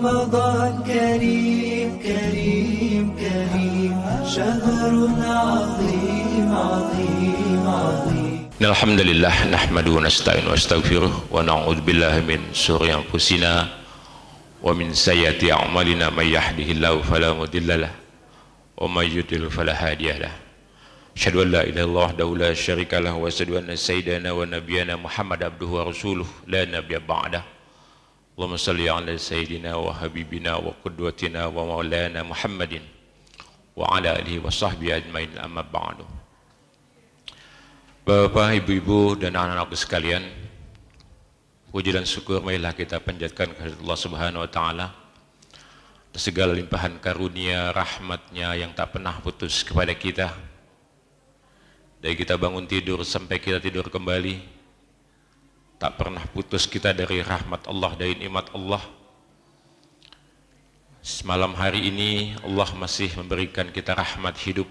رمضان كريم كريم كريم شهر عظيم عظيم عظيم الحمد لله نحمده ونستعينه ونستغفره ونعوذ بالله من شرور أنفسنا ومن سيئات أعمالنا من يهده الله فلا مضل له ومن يضلل فلا هادي له أشهد أن لا إله إلا الله وحده لا شريك له وأشهد أن سيدنا ونبينا محمد عبده ورسوله لا نبي بعده اللهم صل على سيدنا وحبيبنا وقدوتنا ومولانا محمد وعلى آله وصحبه أجمعين أما بعد. Bapak, ibu-ibu dan anak-anakku sekalian, puji dan syukur marilah kita panjatkan kehadirat Allah Subhanahu wa taala atas segala limpahan karunia rahmatnya yang tak pernah putus kepada kita. Dari kita bangun tidur sampai kita tidur kembali, tak pernah putus kita dari rahmat Allah, dari nikmat Allah. Semalam hari ini Allah masih memberikan kita rahmat hidup,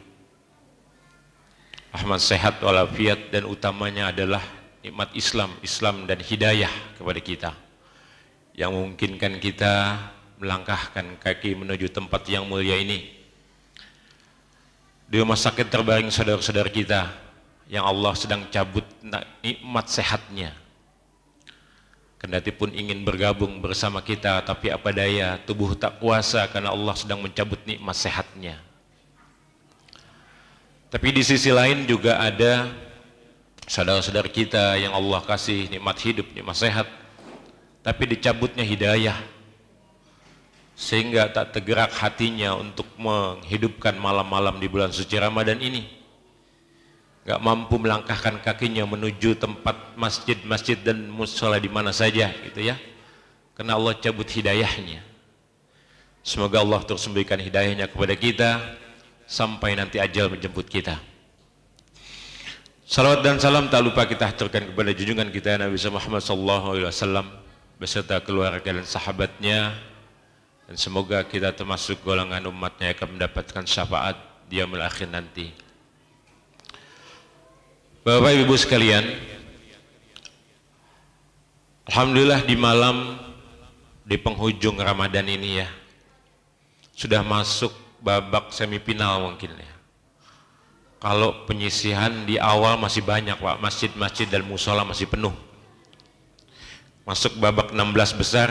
rahmat sehat walafiat, dan utamanya adalah nikmat Islam dan hidayah kepada kita yang memungkinkan kita melangkahkan kaki menuju tempat yang mulia ini. Di rumah sakit terbaring saudara-saudara kita yang Allah sedang cabut nikmat sehatnya. Kendati pun ingin bergabung bersama kita, tapi apa daya, tubuh tak kuasa karena Allah sedang mencabut nikmat sehatnya. Tapi di sisi lain juga ada saudara-saudara kita yang Allah kasih nikmat hidup, nikmat sehat, tapi dicabutnya hidayah, sehingga tak tergerak hatinya untuk menghidupkan malam-malam di bulan suci Ramadan ini. Gak mampu melangkahkan kakinya menuju tempat masjid-masjid dan mushola di mana saja gitu ya, karena Allah cabut hidayahnya. Semoga Allah terus memberikan hidayahnya kepada kita sampai nanti ajal menjemput kita. Salawat dan salam tak lupa kita haturkan kepada junjungan kita Nabi Muhammad SAW beserta keluarga dan sahabatnya, dan semoga kita termasuk golongan umatnya yang akan mendapatkan syafaat di yaumil akhir nanti. Bapak ibu sekalian, alhamdulillah di malam di penghujung Ramadan ini ya, sudah masuk babak semifinal mungkin ya. Kalau penyisihan di awal masih banyak Pak, masjid-masjid dan musola masih penuh. Masuk babak 16 besar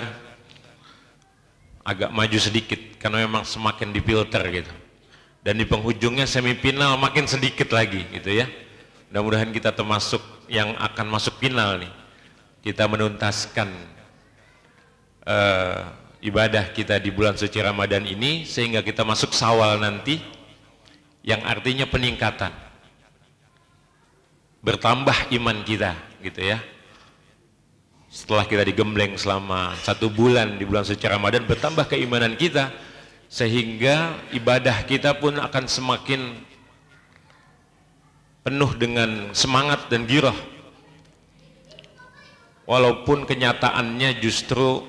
agak maju sedikit karena memang semakin difilter gitu. Dan di penghujungnya semifinal makin sedikit lagi gitu ya. Mudah-mudahan kita termasuk yang akan masuk final nih. Kita menuntaskan ibadah kita di bulan suci Ramadan ini sehingga kita masuk Syawal nanti, yang artinya peningkatan, bertambah iman kita gitu ya. Setelah kita digembleng selama 1 bulan di bulan suci Ramadan, bertambah keimanan kita sehingga ibadah kita pun akan semakin penuh dengan semangat dan girah, walaupun kenyataannya justru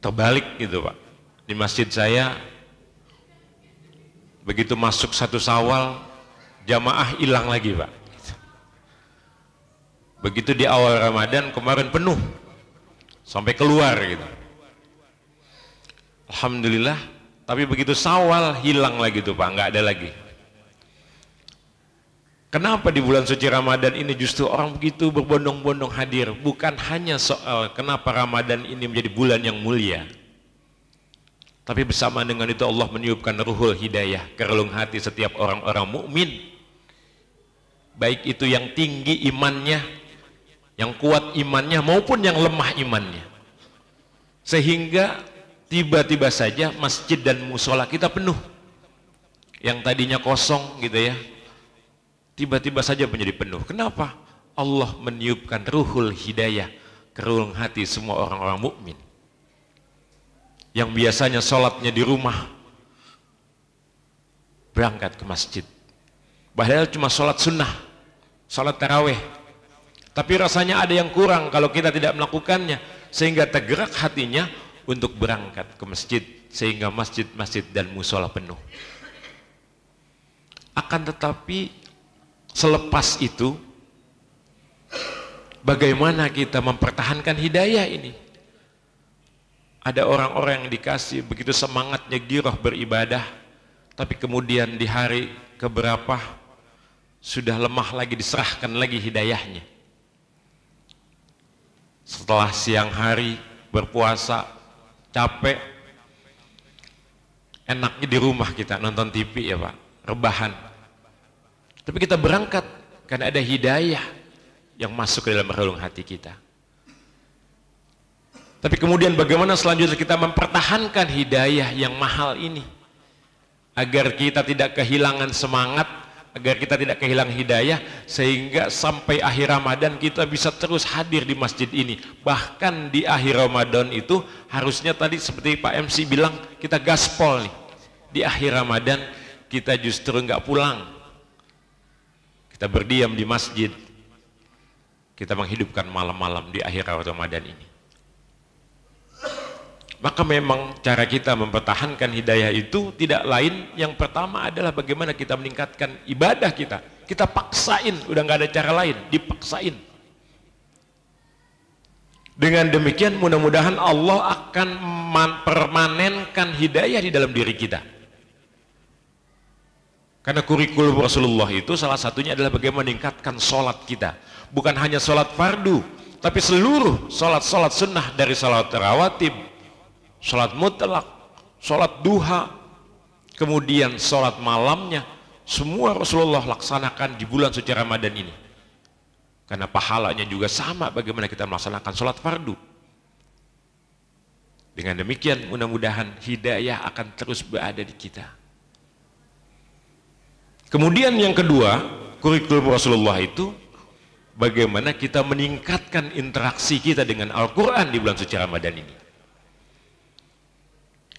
terbalik gitu Pak. Di masjid saya begitu masuk 1 Syawal jamaah hilang lagi Pak. Begitu di awal Ramadan kemarin penuh sampai keluar gitu, alhamdulillah. Tapi begitu Syawal hilang lagi tuh Pak, nggak ada lagi. Kenapa di bulan suci Ramadan ini justru orang begitu berbondong-bondong hadir? Bukan hanya soal kenapa Ramadan ini menjadi bulan yang mulia, tapi bersama dengan itu Allah meniupkan ruhul hidayah ke relung hati setiap orang-orang mukmin, baik itu yang tinggi imannya, yang kuat imannya, maupun yang lemah imannya, sehingga tiba-tiba saja masjid dan musola kita penuh. Yang tadinya kosong gitu ya, tiba-tiba saja menjadi penuh. Kenapa? Allah meniupkan ruhul hidayah ke relung hati semua orang-orang mukmin yang biasanya sholatnya di rumah, berangkat ke masjid, padahal cuma sholat sunnah, sholat taraweh, tapi rasanya ada yang kurang kalau kita tidak melakukannya, sehingga tergerak hatinya untuk berangkat ke masjid, sehingga masjid-masjid dan musola penuh. Akan tetapi selepas itu, bagaimana kita mempertahankan hidayah ini? Ada orang-orang yang dikasih begitu semangatnya giroh beribadah, tapi kemudian di hari keberapa sudah lemah lagi, diserahkan lagi hidayahnya. Setelah siang hari berpuasa, capek, enaknya di rumah kita nonton TV ya Pak, rebahan. Tapi kita berangkat karena ada hidayah yang masuk ke dalam relung hati kita. Tapi kemudian bagaimana selanjutnya kita mempertahankan hidayah yang mahal ini agar kita tidak kehilangan semangat, agar kita tidak kehilangan hidayah, sehingga sampai akhir Ramadan kita bisa terus hadir di masjid ini. Bahkan di akhir Ramadan itu harusnya tadi seperti Pak MC bilang, kita gaspol nih. Di akhir Ramadan kita justru nggak pulang, kita berdiam di masjid, kita menghidupkan malam-malam di akhir Ramadan ini. Maka memang cara kita mempertahankan hidayah itu tidak lain, yang pertama adalah bagaimana kita meningkatkan ibadah kita. Kita paksain, udah nggak ada cara lain, dipaksain. Dengan demikian mudah-mudahan Allah akan mempermanenkan hidayah di dalam diri kita. Karena kurikulum Rasulullah itu salah satunya adalah bagaimana meningkatkan sholat kita. Bukan hanya sholat fardu, tapi seluruh sholat-sholat sunnah, dari sholat rawatib, sholat mutlak, sholat duha, kemudian sholat malamnya, semua Rasulullah laksanakan di bulan suci Ramadan ini. Karena pahalanya juga sama bagaimana kita melaksanakan sholat fardu. Dengan demikian mudah-mudahan hidayah akan terus berada di kita. Kemudian yang kedua, kurikulum Rasulullah itu bagaimana kita meningkatkan interaksi kita dengan Al-Quran di bulan suci Ramadan ini.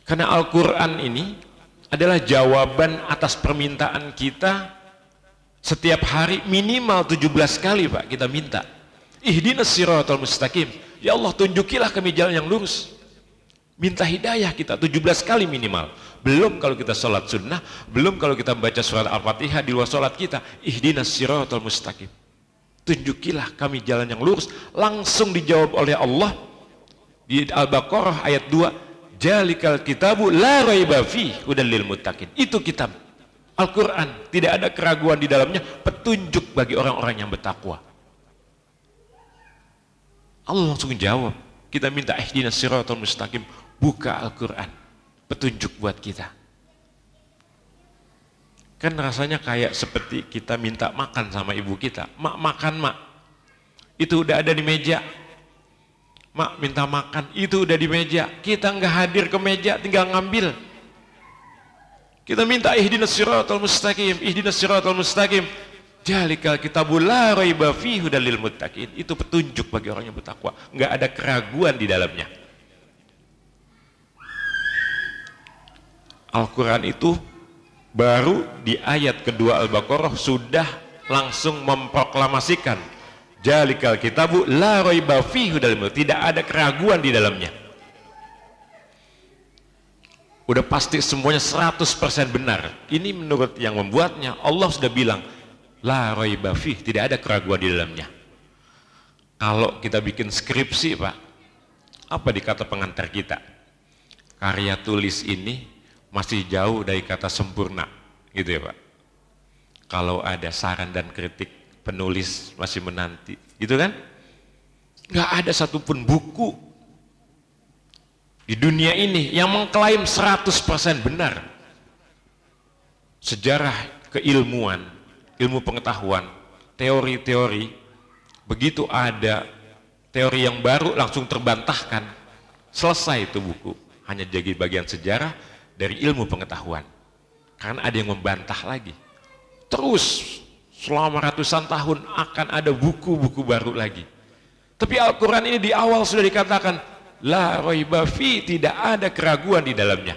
Karena Al-Quran ini adalah jawaban atas permintaan kita setiap hari minimal 17 kali Pak, kita minta ihdinas siratal mustaqim, ya Allah tunjukilah kami jalan yang lurus. Minta hidayah kita 17 kali minimal. Belum kalau kita sholat sunnah, belum kalau kita membaca surat Al-Fatihah di luar sholat kita, ihdinas siratal mustaqim, tunjukilah kami jalan yang lurus. Langsung dijawab oleh Allah di Al-Baqarah ayat 2, Jalikal kitabu la raiba fihi hudal lil muttaqin. Itu kitab Al-Quran, tidak ada keraguan di dalamnya, petunjuk bagi orang-orang yang bertakwa. Allah langsung jawab. Kita minta ihdinas siratal mustaqim, buka Al-Quran, petunjuk buat kita. Kan rasanya kayak seperti kita minta makan sama ibu kita, mak makan mak, itu udah ada di meja. Mak minta makan, itu udah di meja, kita nggak hadir ke meja, tinggal ngambil. Kita minta ihdinas siratal mustaqim, ihdinas siratal mustaqim, jalikal kitabul la raiba fihi hudal lil muttaqin. Itu petunjuk bagi orang yang bertakwa, nggak ada keraguan di dalamnya. Al-Quran itu baru di ayat kedua Al-Baqarah sudah langsung memproklamasikan Jalikal kitabu la raiba fihi hudal lil muttaqin, tidak ada keraguan di dalamnya. Udah pasti semuanya 100% benar. Ini menurut yang membuatnya, Allah sudah bilang la raiba fihi, tidak ada keraguan di dalamnya. Kalau kita bikin skripsi Pak, apa dikata pengantar kita? Karya tulis ini masih jauh dari kata sempurna, gitu ya Pak. Kalau ada saran dan kritik, penulis masih menanti, gitu kan? Nggak ada satupun buku di dunia ini yang mengklaim 100% benar. Sejarah keilmuan, ilmu pengetahuan, teori-teori, begitu ada teori yang baru langsung terbantahkan, selesai itu buku. Hanya jadi bagian sejarah dari ilmu pengetahuan, karena ada yang membantah lagi. Terus selama ratusan tahun akan ada buku-buku baru lagi. Tapi Al-Quran ini di awal sudah dikatakan la raiba fi, tidak ada keraguan di dalamnya.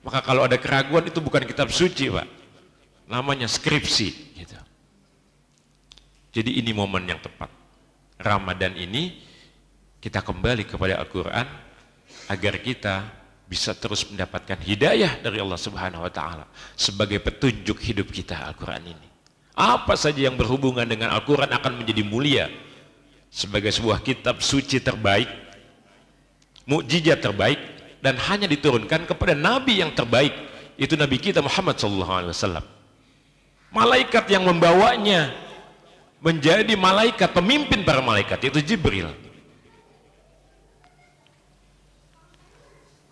Maka kalau ada keraguan itu bukan kitab suci Pak, namanya skripsi gitu. Jadi ini momen yang tepat, Ramadan ini kita kembali kepada Al-Quran agar kita bisa terus mendapatkan hidayah dari Allah Subhanahu wa Ta'ala sebagai petunjuk hidup kita. Al-Quran ini, apa saja yang berhubungan dengan Al-Quran akan menjadi mulia sebagai sebuah kitab suci terbaik, mukjizat terbaik dan hanya diturunkan kepada nabi yang terbaik, itu nabi kita Muhammad SAW. Malaikat yang membawanya menjadi malaikat pemimpin para malaikat itu Jibril.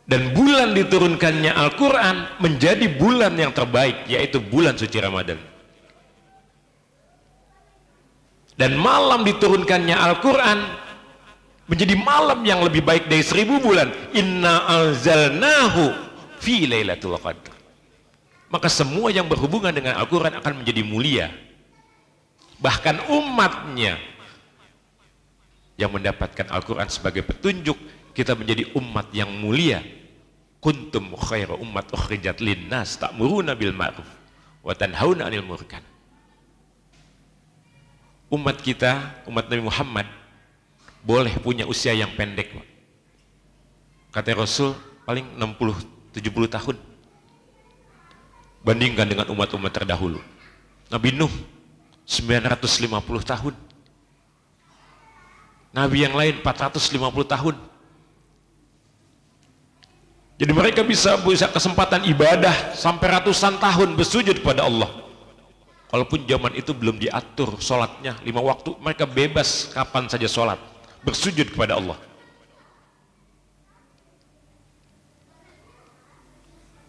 Dan bulan diturunkannya Al-Quran menjadi bulan yang terbaik, yaitu bulan suci Ramadan. Dan malam diturunkannya Al-Quran menjadi malam yang lebih baik dari 1000 bulan. Inna anzalnahu fi lailatul qadr. Maka semua yang berhubungan dengan Al-Quran akan menjadi mulia. Bahkan umatnya yang mendapatkan Al-Quran sebagai petunjuk, kita menjadi umat yang mulia. Kuntum khairu ummat ukhrijat linnas ta'muruna bil ma'ruf wa tanhauna 'anil munkar. Umat kita, umat Nabi Muhammad, boleh punya usia yang pendek, Pak. Kata Rasul paling 60-70 tahun. Bandingkan dengan umat-umat terdahulu. Nabi Nuh 950 tahun. Nabi yang lain 450 tahun. Jadi mereka bisa kesempatan ibadah sampai ratusan tahun bersujud kepada Allah. Walaupun zaman itu belum diatur sholatnya 5 waktu, mereka bebas kapan saja sholat, bersujud kepada Allah.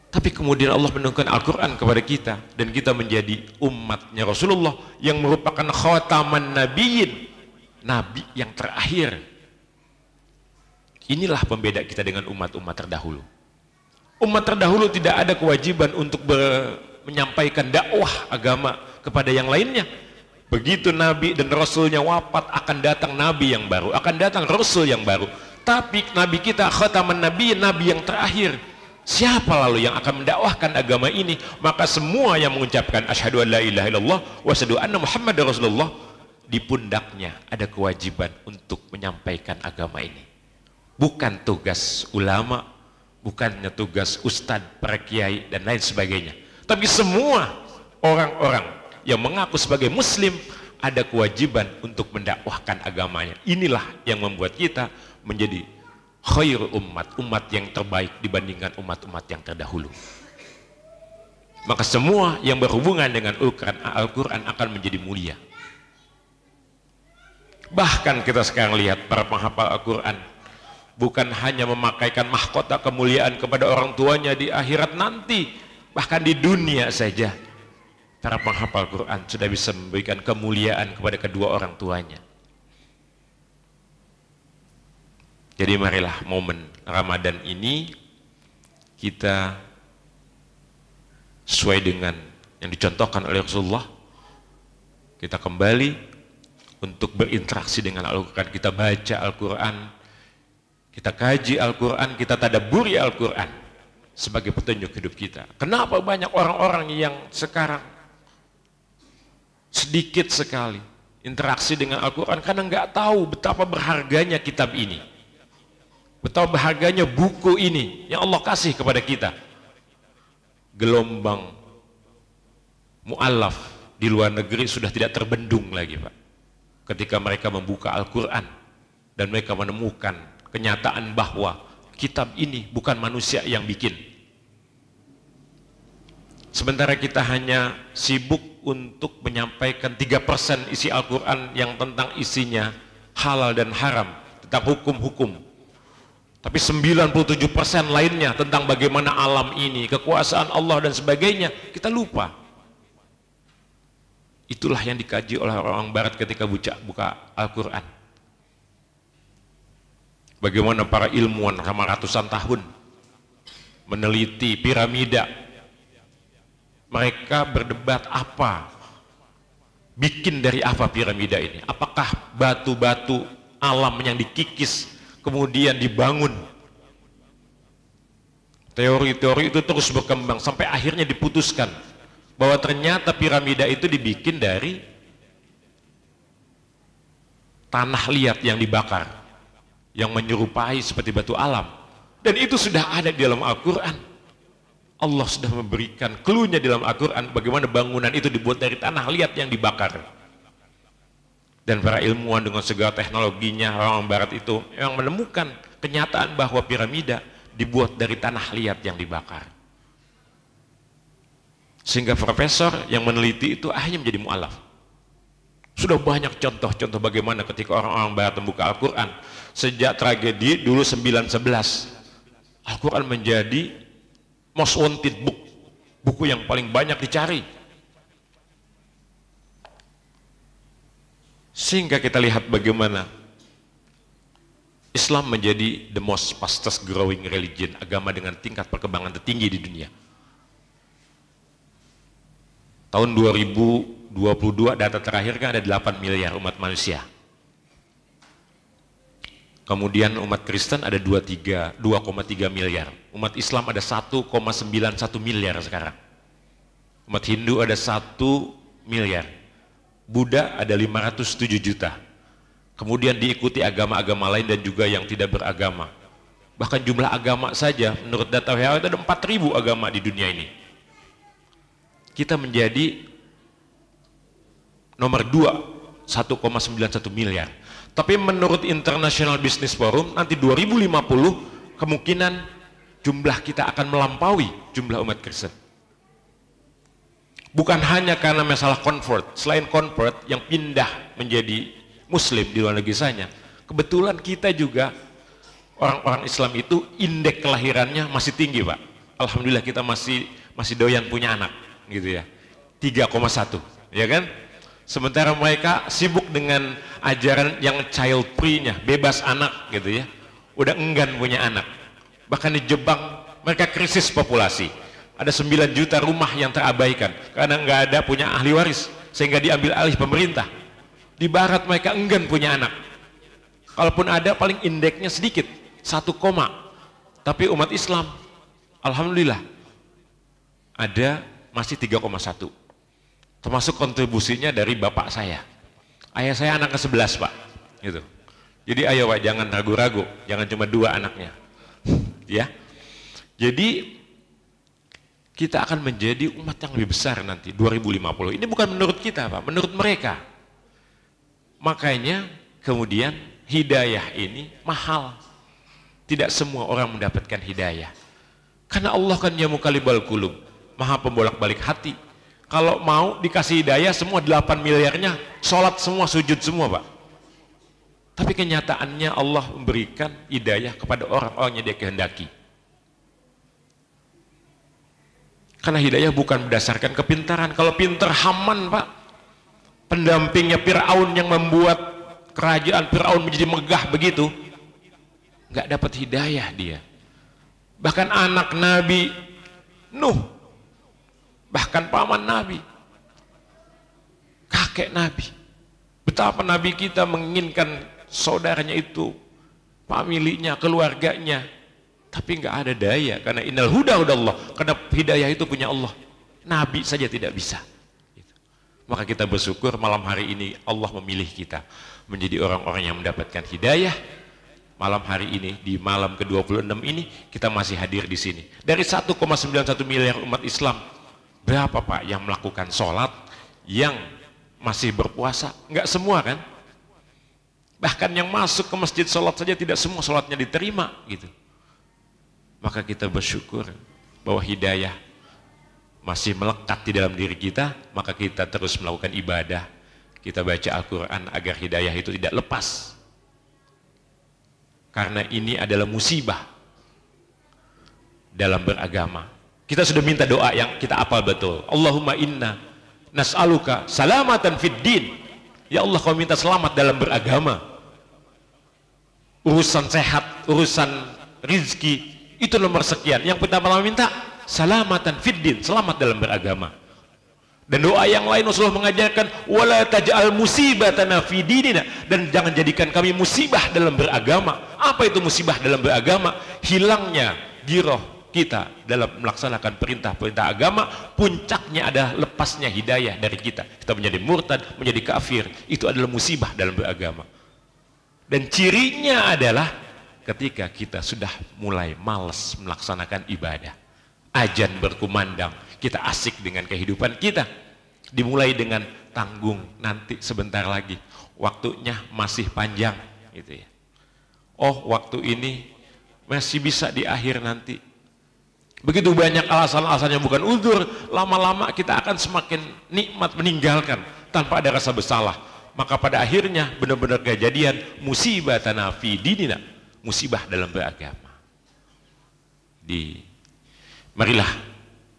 Tapi kemudian Allah menurunkan Al-Quran kepada kita, dan kita menjadi umatnya Rasulullah yang merupakan khataman nabiyyin, nabi yang terakhir. Inilah pembeda kita dengan umat-umat terdahulu. Umat terdahulu tidak ada kewajiban untuk menyampaikan dakwah agama kepada yang lainnya. Begitu Nabi dan Rasulnya wafat, akan datang Nabi yang baru, akan datang Rasul yang baru. Tapi Nabi kita khataman Nabi, Nabi yang terakhir. Siapa lalu yang akan mendakwahkan agama ini? Maka semua yang mengucapkan asyhadu an la ilaha illallah wa asyhadu anna muhammadar rasulullah, di pundaknya ada kewajiban untuk menyampaikan agama ini. Bukan tugas ulama, bukannya tugas ustadz, para kiai dan lain sebagainya. Tapi semua orang-orang yang mengaku sebagai muslim ada kewajiban untuk mendakwahkan agamanya. Inilah yang membuat kita menjadi khair umat, umat yang terbaik dibandingkan umat-umat yang terdahulu. Maka semua yang berhubungan dengan Al-Quran akan menjadi mulia. Bahkan kita sekarang lihat para penghafal Al-Quran bukan hanya memakaikan mahkota kemuliaan kepada orang tuanya di akhirat nanti, bahkan di dunia saja para penghafal Quran sudah bisa memberikan kemuliaan kepada kedua orang tuanya. Jadi marilah momen Ramadan ini kita sesuai dengan yang dicontohkan oleh Rasulullah, kita kembali untuk berinteraksi dengan Al-Quran. Kita baca Al-Quran, kita kaji Al-Quran, kita tadabburi Al-Quran sebagai petunjuk hidup kita. Kenapa banyak orang-orang yang sekarang sedikit sekali interaksi dengan Al-Quran? Karena nggak tahu betapa berharganya kitab ini, betapa berharganya buku ini yang Allah kasih kepada kita. Gelombang mu'allaf di luar negeri sudah tidak terbendung lagi, Pak, ketika mereka membuka Al-Quran dan mereka menemukan kenyataan bahwa kitab ini bukan manusia yang bikin. Sementara kita hanya sibuk untuk menyampaikan 3% isi Al-Quran yang tentang isinya halal dan haram, tentang hukum-hukum. Tapi 97% lainnya tentang bagaimana alam ini, kekuasaan Allah dan sebagainya, kita lupa. Itulah yang dikaji oleh orang Barat ketika buka Al-Quran. Bagaimana para ilmuwan selama ratusan tahun meneliti piramida. Mereka berdebat apa, bikin dari apa piramida ini. Apakah batu-batu alam yang dikikis kemudian dibangun. Teori-teori itu terus berkembang sampai akhirnya diputuskan bahwa ternyata piramida itu dibikin dari tanah liat yang dibakar, yang menyerupai seperti batu alam. Dan itu sudah ada di dalam Al-Quran. Allah sudah memberikan clue-nya di dalam Al-Quran bagaimana bangunan itu dibuat dari tanah liat yang dibakar. Dan para ilmuwan dengan segala teknologinya orang barat itu yang menemukan kenyataan bahwa piramida dibuat dari tanah liat yang dibakar. Sehingga profesor yang meneliti itu akhirnya menjadi mu'alaf. Sudah banyak contoh-contoh bagaimana ketika orang-orang barat membuka Al-Quran. Sejak tragedi dulu 9/11, Al-Quran menjadi most wanted book, buku yang paling banyak dicari. Sehingga kita lihat bagaimana Islam menjadi the most fastest growing religion, agama dengan tingkat perkembangan tertinggi di dunia. Tahun 2022 data terakhir kan ada 8 miliar umat manusia. Kemudian umat Kristen ada 2,3 miliar. Umat Islam ada 1,91 miliar sekarang. Umat Hindu ada 1 miliar. Buddha ada 507 juta. Kemudian diikuti agama-agama lain dan juga yang tidak beragama. Bahkan jumlah agama saja menurut data WHO ada 4.000 agama di dunia ini. Kita menjadi nomor 2, 1,91 miliar. Tapi menurut International Business Forum nanti 2050 kemungkinan jumlah kita akan melampaui jumlah umat Kristen. Bukan hanya karena masalah convert, selain convert yang pindah menjadi muslim di luar negeri sana, kebetulan kita juga orang-orang Islam itu indeks kelahirannya masih tinggi, Pak. Alhamdulillah kita masih doyan punya anak gitu ya, 3,1 ya kan. Sementara mereka sibuk dengan ajaran yang child free-nya, bebas anak gitu ya, udah enggan punya anak. Bahkan di Jepang mereka krisis populasi. Ada 9 juta rumah yang terabaikan karena nggak ada punya ahli waris sehingga diambil alih pemerintah. Di barat mereka enggan punya anak, kalaupun ada paling indeksnya sedikit 1, tapi umat Islam alhamdulillah ada masih 3,1, termasuk kontribusinya dari bapak saya. Ayah saya anak ke-11 Pak gitu. Jadi ayo Pak, jangan ragu-ragu, jangan cuma 2 anaknya ya. Jadi kita akan menjadi umat yang lebih besar nanti 2050. Ini bukan menurut kita Pak, menurut mereka. Makanya kemudian hidayah ini mahal. Tidak semua orang mendapatkan hidayah. Karena Allah kan ya muqallibal qulub, maha pembolak-balik hati. Kalau mau dikasih hidayah semua 8 miliarnya sholat semua, sujud semua Pak. Tapi kenyataannya Allah memberikan hidayah kepada orang-orang yang Dia kehendaki. Karena hidayah bukan berdasarkan kepintaran. Kalau pintar Haman Pak, pendampingnya Fir'aun yang membuat kerajaan Fir'aun menjadi megah begitu, nggak dapat hidayah dia. Bahkan anak Nabi Nuh, bahkan paman Nabi, kakek Nabi, betapa Nabi kita menginginkan saudaranya itu, familinya, keluarganya, tapi nggak ada daya. Karena innal huda hudallah, karena hidayah itu punya Allah, Nabi saja tidak bisa. Maka kita bersyukur malam hari ini Allah memilih kita menjadi orang-orang yang mendapatkan hidayah. Malam hari ini, di malam ke-26 ini, kita masih hadir di sini. Dari 1,91 miliar umat Islam, berapa Pak yang melakukan sholat, yang masih berpuasa? Enggak semua kan? Bahkan yang masuk ke masjid sholat saja tidak semua sholatnya diterima gitu. Maka kita bersyukur bahwa hidayah masih melekat di dalam diri kita, maka kita terus melakukan ibadah. Kita baca Al-Quran agar hidayah itu tidak lepas. Karena ini adalah musibah dalam beragama. Kita sudah minta doa yang kita hafal betul. Allahumma inna nas'aluka salamatan fid din. Ya Allah, kau minta selamat dalam beragama. Urusan sehat, urusan rizki, itu nomor sekian. Yang pertama minta salamatan fid din, selamat dalam beragama. Dan doa yang lain Rasulullah mengajarkan wala taj'al musibatana fi dinina, dan jangan jadikan kami musibah dalam beragama. Apa itu musibah dalam beragama? Hilangnya giroh kita dalam melaksanakan perintah-perintah agama. Puncaknya adalah lepasnya hidayah dari kita. Kita menjadi murtad, menjadi kafir. Itu adalah musibah dalam beragama. Dan cirinya adalah ketika kita sudah mulai malas melaksanakan ibadah. Azan berkumandang, kita asik dengan kehidupan kita. Dimulai dengan tanggung, nanti sebentar lagi. waktunya masih panjang gitu ya. Oh, waktu ini masih bisa di akhir nanti. Begitu banyak alasan-alasan yang bukan uzur, lama-lama kita akan semakin nikmat meninggalkan tanpa ada rasa bersalah. Maka pada akhirnya benar-benar kejadian musibah tanafi dinina, musibah dalam beragama. Marilah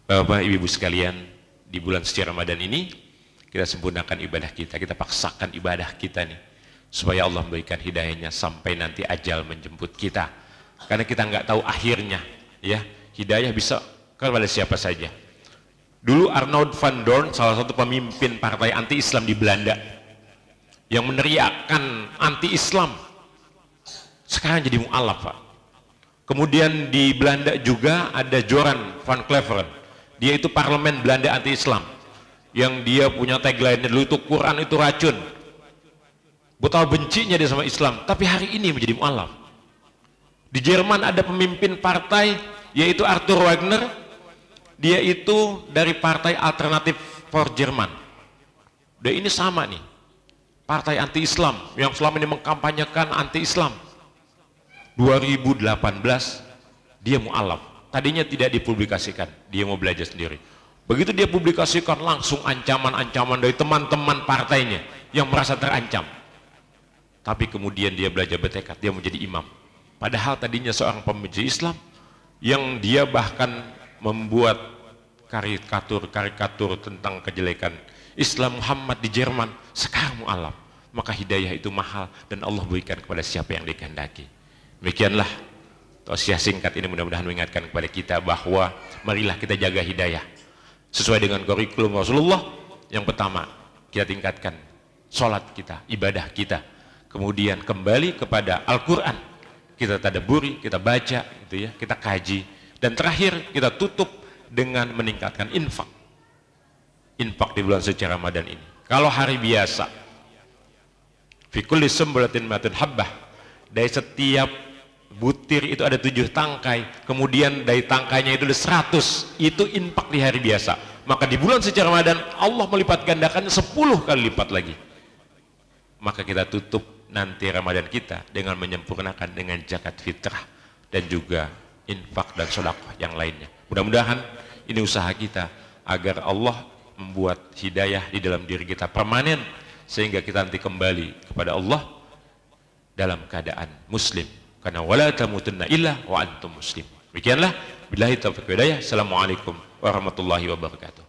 Bapak Ibu sekalian, di bulan suci Ramadan ini kita sempurnakan ibadah kita, kita paksakan ibadah kita nih supaya Allah memberikan hidayahnya sampai nanti ajal menjemput kita. Karena kita nggak tahu akhirnya, ya. Hidayah bisa kepada siapa saja. Dulu Arnold van Doorn, salah satu pemimpin partai anti-Islam di Belanda, yang meneriakkan anti-Islam, sekarang jadi mu'alaf, Pak. Kemudian di Belanda juga ada Joran van Cleveren, dia itu parlemen Belanda anti-Islam, yang dia punya tagline dulu itu Quran itu racun. Betapa bencinya dia sama Islam, tapi hari ini menjadi mu'alaf. Di Jerman ada pemimpin partai yaitu Arthur Wagner, dia itu dari Partai Alternatif for Jerman. Dan ini sama nih, partai anti-Islam yang selama ini mengkampanyekan anti-Islam. 2018 dia mu'alaf, tadinya tidak dipublikasikan, dia mau belajar sendiri. Begitu dia publikasikan, langsung ancaman-ancaman dari teman-teman partainya yang merasa terancam. Tapi kemudian dia belajar bertekad, dia menjadi imam. Padahal tadinya seorang pembenci Islam, yang dia bahkan membuat karikatur tentang kejelekan Islam Muhammad di Jerman, sekarang mu'alaf. Maka hidayah itu mahal dan Allah berikan kepada siapa yang dikehendaki. Demikianlah tausiah singkat ini, mudah-mudahan mengingatkan kepada kita bahwa marilah kita jaga hidayah sesuai dengan kurikulum Rasulullah. Yang pertama, kita tingkatkan sholat kita, ibadah kita, kemudian kembali kepada Al-Quran, kita tadabburi, kita baca gitu ya, kita kaji, dan terakhir kita tutup dengan meningkatkan infak di bulan suci Ramadan ini. Kalau hari biasa fi kulli sumbulatin matun habbah, dari setiap butir itu ada 7 tangkai, kemudian dari tangkainya itu ada 100, itu infak di hari biasa. Maka di bulan suci Ramadan Allah melipat gandakannya 10 kali lipat lagi. Maka kita tutup nanti Ramadan kita dengan menyempurnakan dengan zakat fitrah dan juga infak dan sedekah yang lainnya. Mudah-mudahan ini usaha kita agar Allah membuat hidayah di dalam diri kita permanen, sehingga kita nanti kembali kepada Allah dalam keadaan muslim. Karena wala tamutunna illa wa antum muslim. Demikianlah, billahi taufiq wal hidayah. Assalamualaikum warahmatullahi wabarakatuh.